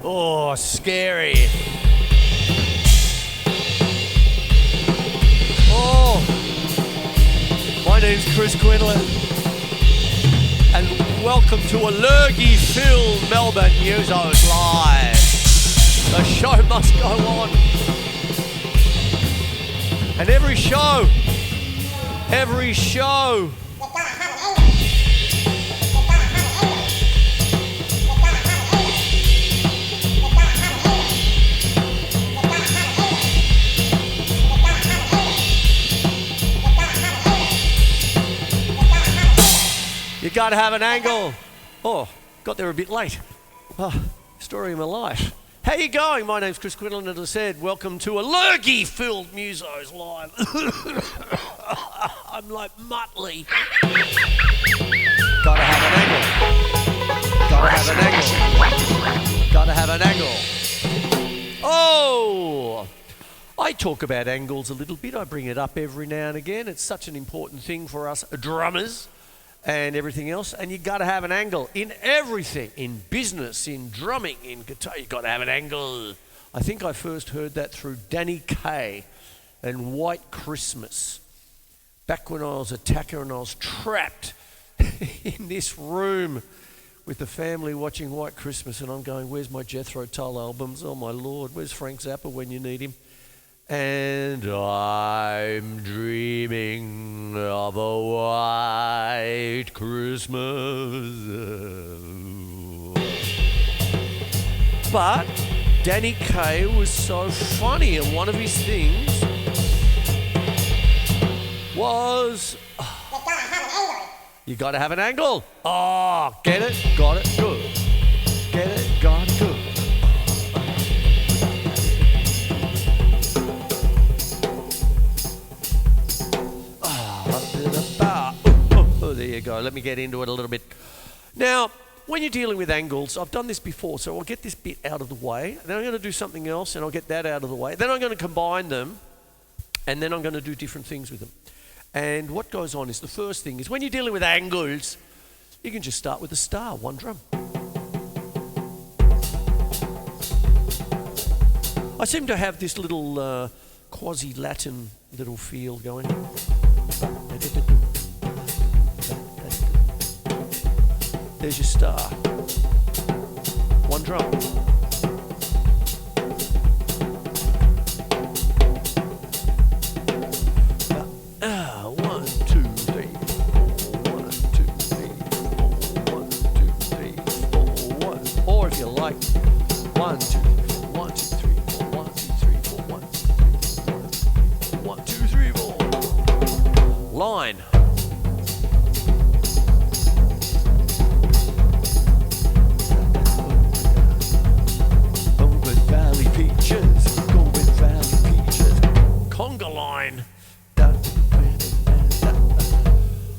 Oh, scary. Oh, my name's Quinlan, and welcome to a lurgy-filled Melbourne Musos Live. The show must go on. And every show, you gotta have an angle. Oh, got there a bit late. Oh, story of my life. How you going? My name's Quinlan, and as I said, welcome to a lurgy-filled Musos Live. I'm like Muttley. Gotta have an angle. Gotta have an angle. Gotta have an angle. Oh! I talk about angles a little bit. I bring it up every now and again. It's such an important thing for us drummers and everything else, and you got to have an angle in everything, in business, in drumming, in guitar. You got to have an angle. I think I first heard that through Danny Kaye and White Christmas, back when I was a tacker and I was trapped in this room with the family watching White Christmas, and I'm going, where's my Jethro Tull albums? Oh my Lord, where's Frank Zappa when you need him? And I'm dreaming of a white Christmas. But Danny Kaye was so funny, and one of his things was you gotta have an angle. Oh, get it, got it, good. Get it, got it, good. There you go. Let me get into it a little bit. Now, when you're dealing with angles, I've done this before, so I'll get this bit out of the way. Then I'm going to do something else, and I'll get that out of the way. Then I'm going to combine them, and then I'm going to do different things with them. And what goes on is the first thing is when you're dealing with angles, you can just start with a star, one drum. I seem to have this little quasi-Latin little feel going. There's your star. One drum. 1, 2, 3, 4. 1, 2, 3, 4. 1, 2, 3, 4. 1. Or if you like, 1, 2, 1, 2, 3, 4. 1, 2, 3, 4. 1, 2, 3, 4. 1, 2, 3, 4. Line. Conga line.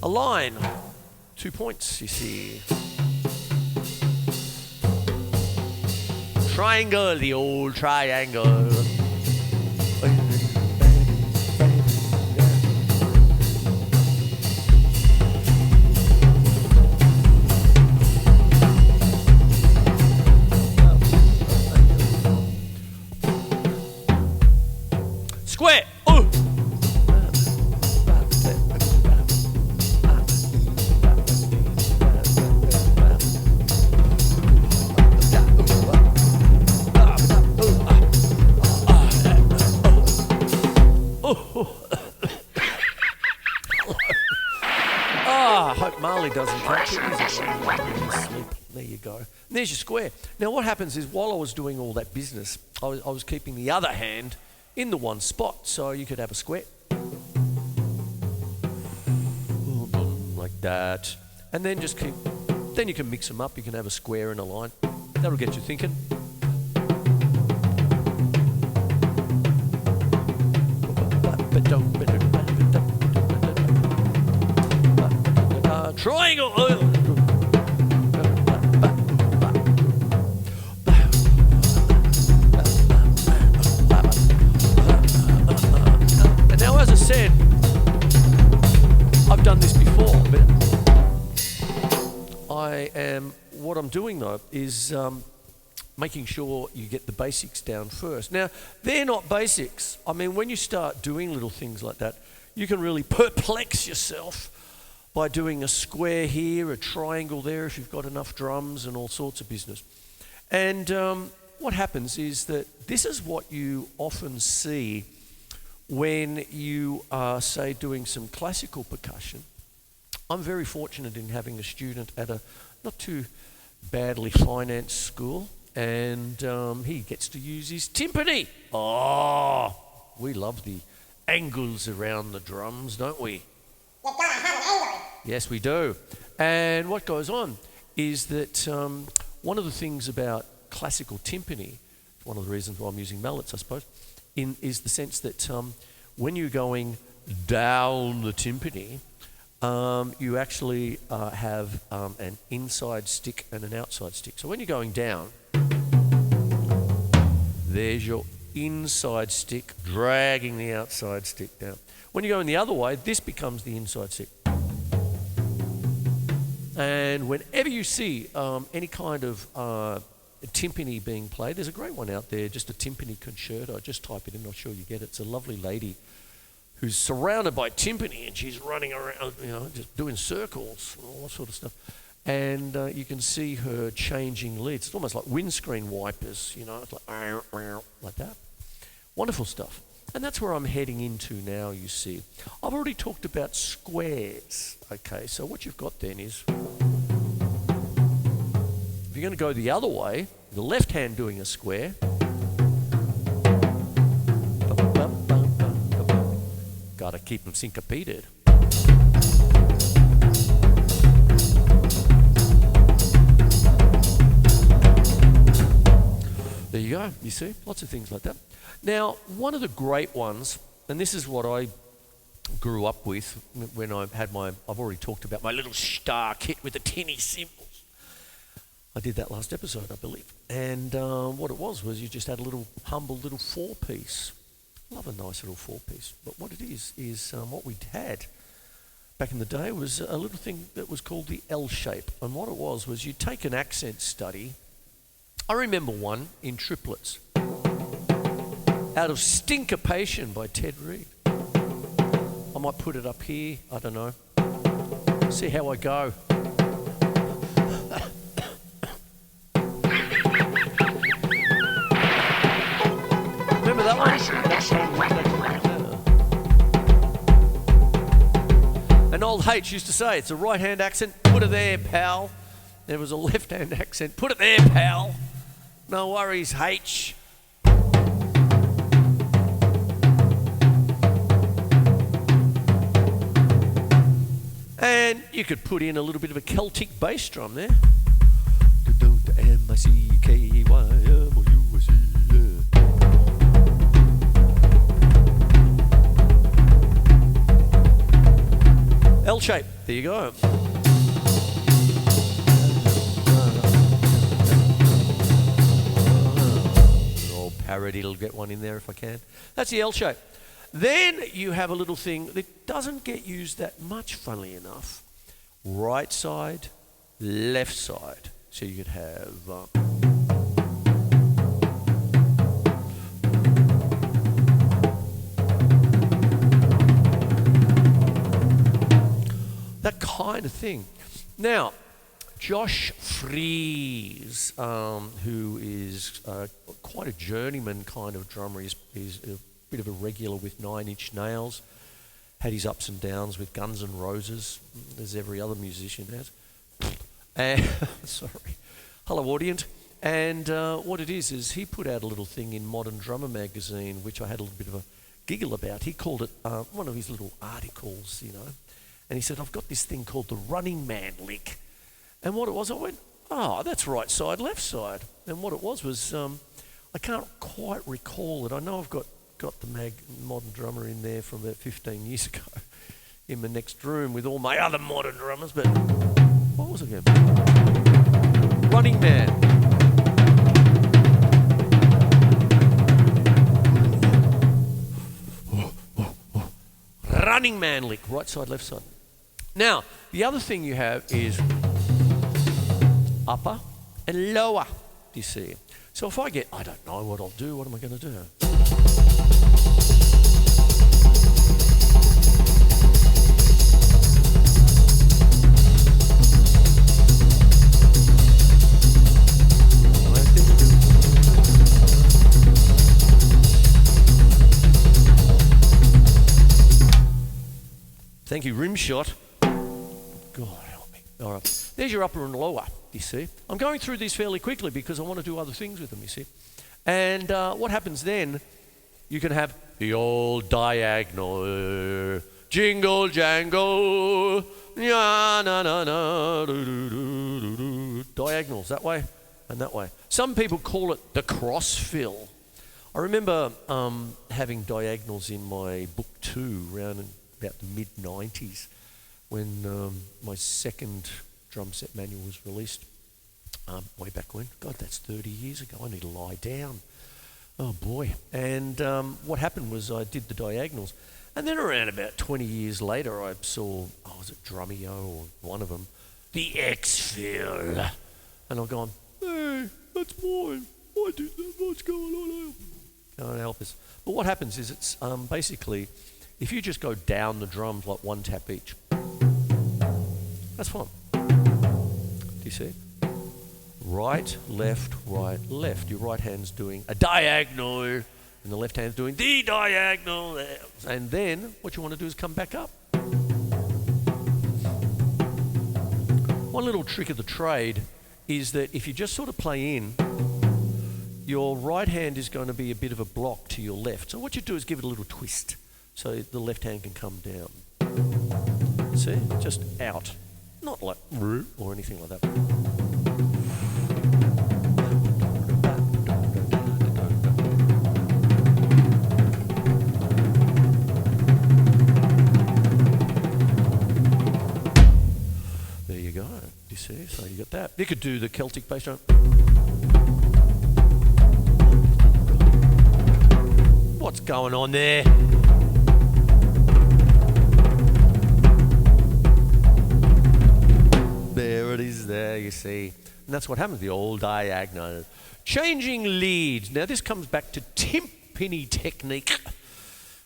A line. 2 points, you see. Triangle, the old triangle. Square. Oh. I hope Marley doesn't catch it. There you go. And there's your square. Now what happens is while I was doing all that business, I was keeping the other hand in the one spot, so you could have a square. Like that. And then just keep, then you can mix them up. You can have a square and a line. That'll get you thinking. Triangle. And now, as I said, I've done this before, but what I'm doing though is making sure you get the basics down first. Now, they're not basics. I mean, when you start doing little things like that, you can really perplex yourself by doing a square here, a triangle there, if you've got enough drums and all sorts of business. And what happens is that this is what you often see when you are, say, doing some classical percussion. I'm very fortunate in having a student at a not too badly financed school, and he gets to use his timpani. Oh, we love the angles around the drums, don't we? Yes, we do. And what goes on is that one of the things about classical timpani, one of the reasons why I'm using mallets, I suppose, is the sense that when you're going down the timpani, you actually have an inside stick and an outside stick. So when you're going down, there's your inside stick dragging the outside stick down. When you're going the other way, this becomes the inside stick. And whenever you see any kind of timpani being played, there's a great one out there, just a timpani concerto. Just type it in, I'm sure you get it. It's a lovely lady who's surrounded by timpani, and she's running around, just doing circles and all that sort of stuff. And you can see her changing leads. It's almost like windscreen wipers, it's like that. Wonderful stuff. And that's where I'm heading into now, you see. I've already talked about squares. Okay, so what you've got then is, if you're going to go the other way, the left hand doing a square, got to keep them syncopated. There you go, you see, lots of things like that. Now, one of the great ones, and this is what I grew up with when I had I've already talked about my little star kit with the tinny cymbals. I did that last episode, I believe. And what it was you just had a little humble little 4-piece. Love a nice little 4-piece. But what it is what we had back in the day was a little thing that was called the L shape. And what it was you take an accent study. I remember one in triplets. Out of Stinkopation by Ted Reed. I might put it up here, I don't know. See how I go. Remember that one? And old H used to say, it's a right-hand accent, put it there, pal. There was a left-hand accent, put it there, pal. No worries, H. And you could put in a little bit of a Celtic bass drum there. L shape, there you go. Oh, parody, will get one in there if I can. That's the L shape. Then you have a little thing that doesn't get used that much, funnily enough. Right side, left side. So you could have... that kind of thing. Now, Josh Fries, who is quite a journeyman kind of drummer, he's a bit of a regular with 9 Inch Nails, had his ups and downs with Guns N' Roses, as every other musician has. And, sorry, hello audience. And what it is he put out a little thing in Modern Drummer magazine, which I had a little bit of a giggle about. He called it one of his little articles, and he said, I've got this thing called the Running Man lick. And what it was, I went, oh, that's right side, left side. And what it was I can't quite recall it. I know I've got the Modern Drummer in there from about 15 years ago in the next room with all my other modern drummers, but what was it again? Running Man. Running Man lick, right side, left side. Now, the other thing you have is upper and lower, you see. So if I don't know what I'll do, what am I going to do? Thank you, rim shot. God help me. All right, there's your upper and lower, you see. I'm going through these fairly quickly because I want to do other things with them, you see. And what happens then, you can have the old diagonal, jingle jangle, ya na na na, diagonals that way and that way. Some people call it the cross fill. I remember having diagonals in my book 2 around in about the mid-90s when my second drum set manual was released way back when. God, that's 30 years ago. I need to lie down. Oh boy. And what happened was I did the diagonals, and then around about 20 years later I saw, was it Drumeo or one of them, the X-Fill. And I'm going, hey, that's mine. I did that. What's going on? Can't help us. But what happens is it's basically, if you just go down the drums like one tap each, that's fine. Do you see? Right, left, right, left. Your right hand's doing a diagonal, and the left hand's doing the diagonal. And then what you want to do is come back up. One little trick of the trade is that if you just sort of play in, your right hand is going to be a bit of a block to your left. So what you do is give it a little twist so the left hand can come down. See? Just out. Not like or anything like that. There you go. You see? So you got that. You could do the Celtic bass drum. What's going on there? There it is there, you see. And that's what happens, the old diagonal. Changing leads. Now this comes back to timpani technique.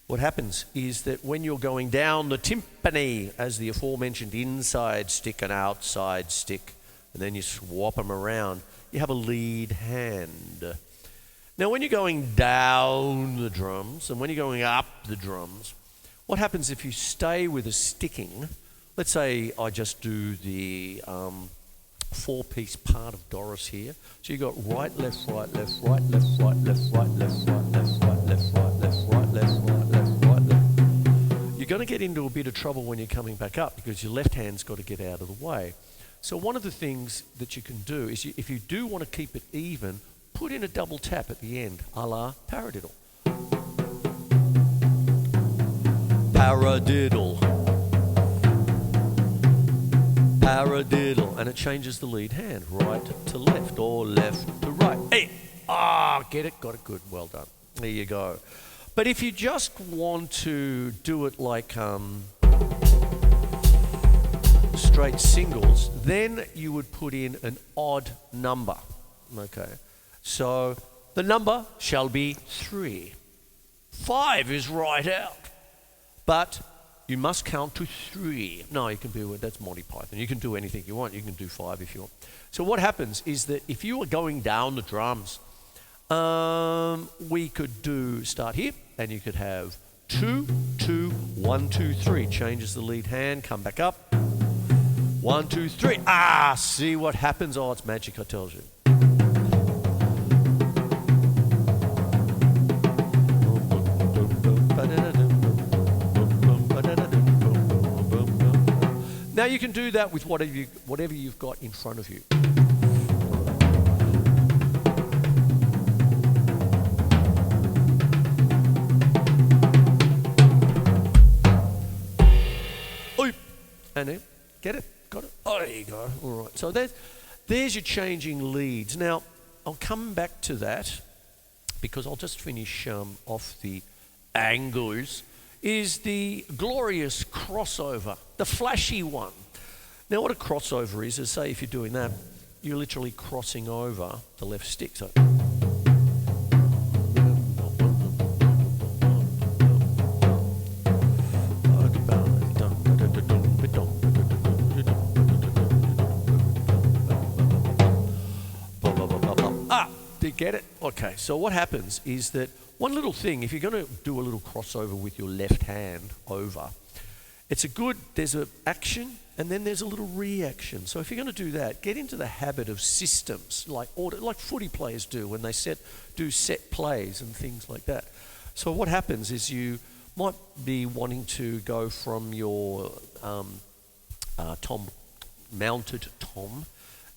What happens is that when you're going down the timpani, as the aforementioned inside stick and outside stick, and then you swap them around, you have a lead hand. Now when you're going down the drums and when you're going up the drums, what happens if you stay with a sticking? Let's say I just do the 4-piece part of Doris here. So you got right, left, right, left, right, left, right, left, right, left, right, left, right, left, right, left, right, left, right, left, right, left. You're going to get into a bit of trouble when you're coming back up because your left hand's got to get out of the way. So one of the things that you can do is if you do want to keep it even, put in a double tap at the end, a la paradiddle. Paradiddle. Paradiddle. And it changes the lead hand, right to left or left to right. Hey! Get it? Got it good. Well done. There you go. But if you just want to do it like straight singles, then you would put in an odd number. Okay. So the number shall be 3. 5 is right out. But you must count to 3. No, you can do it. That's Monty Python. You can do anything you want. You can do 5 if you want. So what happens is that if you are going down the drums, we could start here, and you could have 2, 2, 1, 2, 3. Changes the lead hand. Come back up. 1, 2, 3. See what happens? Oh, it's magic, I tell you. Now you can do that with whatever you've got in front of you. Oop. And then, get it? Got it? Oh, there you go. All right. So there's your changing leads. Now, I'll come back to that because I'll just finish off the angles. Is the glorious crossover, the flashy one. Now what a crossover is say if you're doing that, you're literally crossing over the left stick. So you get it? Okay, so what happens is that one little thing, if you're going to do a little crossover with your left hand over, there's an action and then there's a little reaction. So if you're going to do that, get into the habit of systems, like footy players do when they do set plays and things like that. So what happens is you might be wanting to go from your mounted tom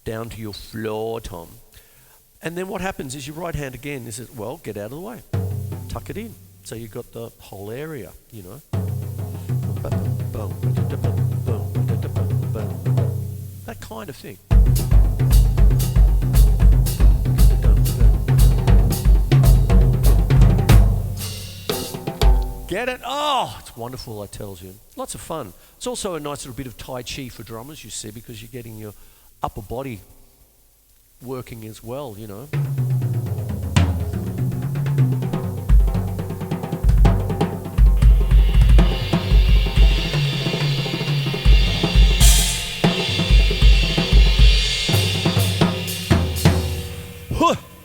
down to your floor tom. And then what happens is your right hand again is, well, get out of the way. Tuck it in. So you've got the whole area, you know. That kind of thing. Get it? Oh, it's wonderful, I tells you. Lots of fun. It's also a nice little bit of Tai Chi for drummers, you see, because you're getting your upper body working as well, you know.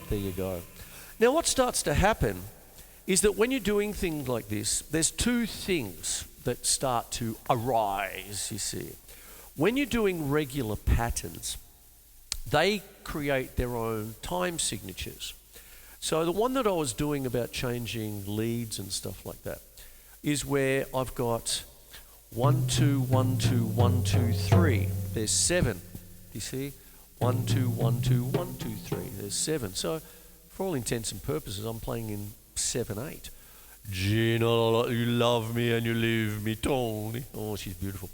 There you go. Now what starts to happen is that when you're doing things like this, there's two things that start to arise, you see. When you're doing regular patterns, they create their own time signatures. So the one that I was doing about changing leads and stuff like that is where I've got 1, 2, 1, 2, 1, 2, 3. There's 7. You see? 1, 2, 1, 2, 1, 2, 3. There's 7. So for all intents and purposes, I'm playing in 7/8. Gina, you love me and you leave me, Tony. Oh, she's beautiful.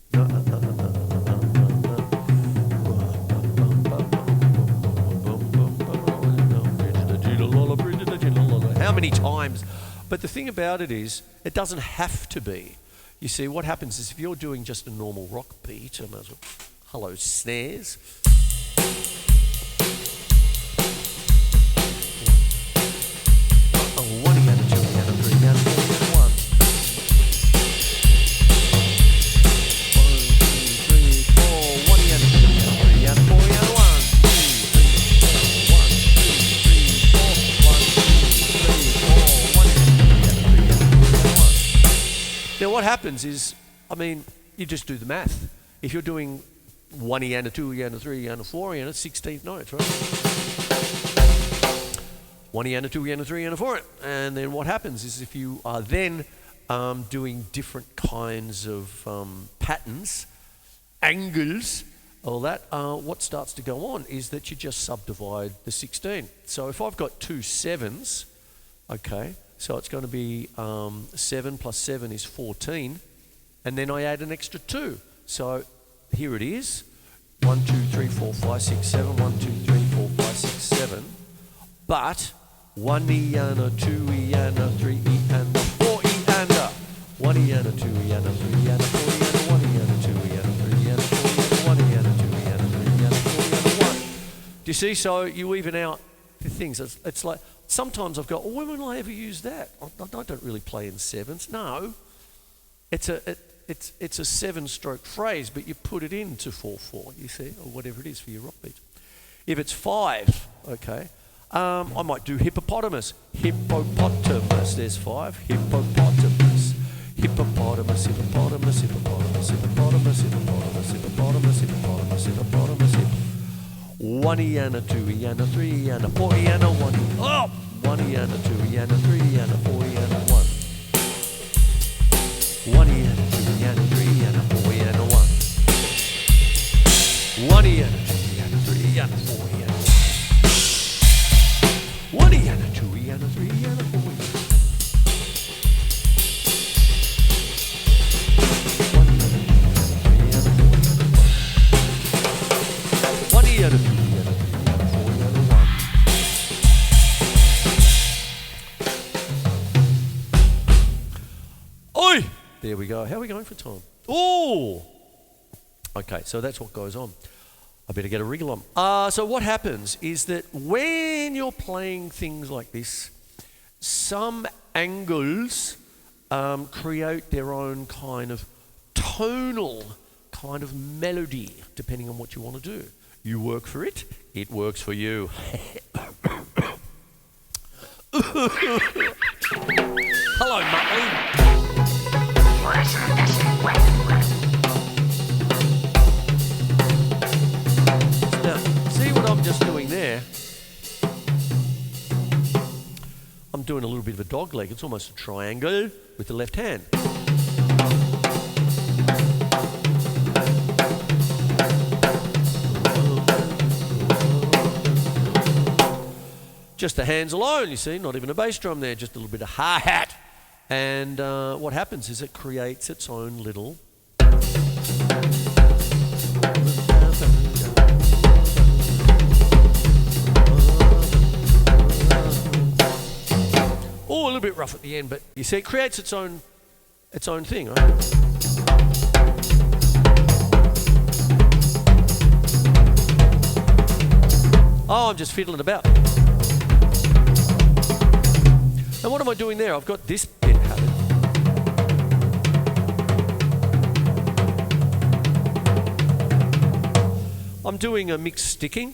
How many times? But the thing about it is, it doesn't have to be. You see, what happens is if you're doing just a normal rock beat, I might as well, hello, snares. One and a 2 and a 3 and a 4 and a 1. 1, 2, 3, 4. 1 and a 2 and a 3 and a 4 and a 1. 1, 2, 3, 4. 1, 2, 3, 4. 1 and a 2 and a 3 and a 4 and a 1. Now what happens is, I mean, you just do the math. If you're doing 1 and a 2 and a 3 and a 4 and a 16th notes, right? 1 and a 2 and a 3 and a 4. And then what happens is if you are then doing different kinds of patterns, angles, all that, what starts to go on is that you just subdivide the 16. So if I've got 2 7s, okay, so it's going to be 7 plus 7 is 14, and then I add an extra 2. So here it is, 1, 2, 3, 4, 5, 6, 7, 1, 2, 3, 4, 5, 6, 7, but 1 E and a 2 E and a 3 E and a 4 E and a 1 E and a 2 E and a 3 and a 4 E and a 1 E and a 2 E and a 3 and a 4 E and a 1 E and a 2 E and a 3 and a 4 E and a 1. Do you see? So you even out the things. It's like sometimes I've got, when will I ever use that? I don't really play in 7s. No, it's a 7-stroke phrase, but you put it into 4/4. You see, or whatever it is for your rock beat. If it's 5, okay. I might do hippopotamus. Hippopotamus. There's 5. Hippopotamus. Hippopotamus. Hippopotamus. Hippopotamus. Hippopotamus. Hippopotamus. Hippopotamus. Hippopotamus. Hippopotamus. 1 E and a 2 E and a 3 E and a 4 E and a 1 E. Oh! 1 E and a 2 E and a 3 E and a 4 E and a 1. 1 E and a 2 E and a 3 E and a 4 E and a 1. 1 E and a 2 E and a 3 E and a 4 E and a 1. 1 E and a 2 E and a 3 E and a 4 E. 1 E and a 2 E and a 3 E and a 4 E and a 1. 1 E and a 2 E and a 3 E and a 4 E and a 1. Oi! There we go. How are we going for time? Oh! Okay, so that's what goes on. I better get a wriggle on. So what happens is that when you're playing things like this, some angles create their own kind of tonal kind of melody, depending on what you want to do. You work for it, it works for you. Hello, Muttley. Now, see what I'm just doing there? I'm doing a little bit of a dog leg. It's almost a triangle with the left hand. Just the hands alone, you see, not even a bass drum there, just a little bit of hi-hat. And what happens is it creates its own little... Oh, a little bit rough at the end, but you see, it creates its own thing, right? Oh, I'm just fiddling about. And what am I doing there? I've got this bit happening. I'm doing a mixed sticking,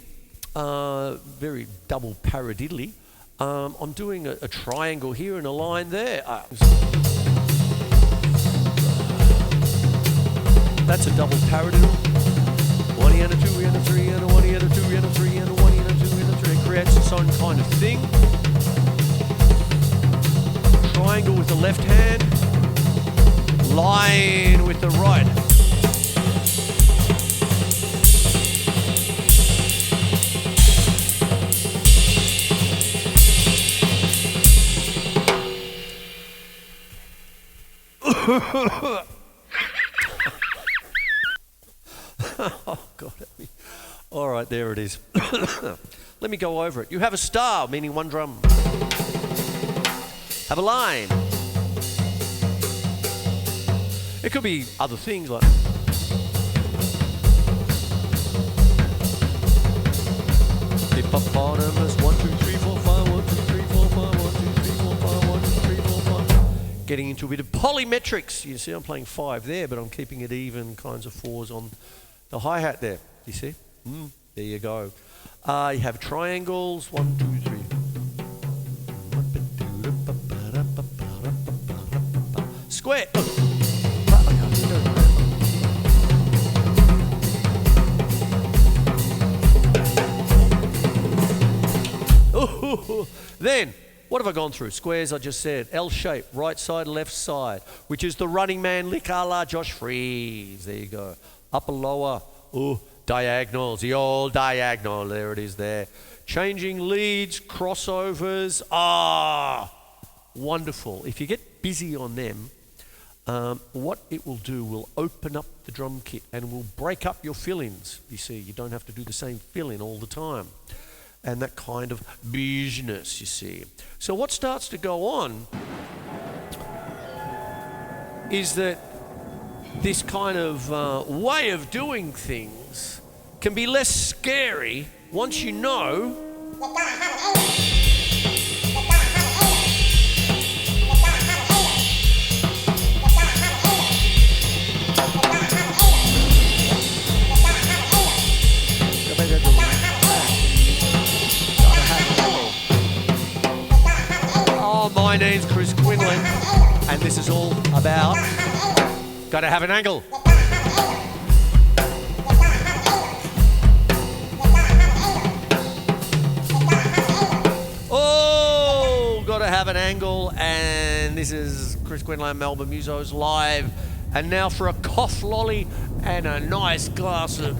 very double paradiddly. I'm doing a triangle here and a line there. That's a double paradiddle. 1 and a 2 and a 3 and a 1 and a 2 and a 3 and a 1 and a 2 and a 3. It creates its own kind of thing. Triangle with the left hand, line with the right. Oh, God help me. All right, there it is. Let me go over it. You have a star, meaning one drum. Have a line. It could be other things like... Hippopotamus, 1, 2, 3, 4, 5, 1, 2, 3, 4, 5, 1, 2, 3, 4, 5, 1, 2, 3, 4, 5. Getting into a bit of polymetrics. You see, I'm playing 5 there, but I'm keeping it even kinds of 4s on the hi-hat there. You see? There you go. You have triangles, 1, 2, 3. Square. Then, what have I gone through? Squares, I just said. L shape, right side, left side, which is the running man lick a la Josh Freeze. There you go. Upper, lower. Diagonals, the old diagonal. There it is there. Changing leads, crossovers. Wonderful. If you get busy on them, what it will do will open up the drum kit and will break up your fill-ins. You see, you don't have to do the same fill-in all the time. And that kind of business, you see. So what starts to go on is that this kind of way of doing things can be less scary once you know my name's Quinlan, and this is all about gotta have an angle. Oh, gotta have an angle, and this is Quinlan, Melbourne Musos live. And now for a cough lolly and a nice glass of...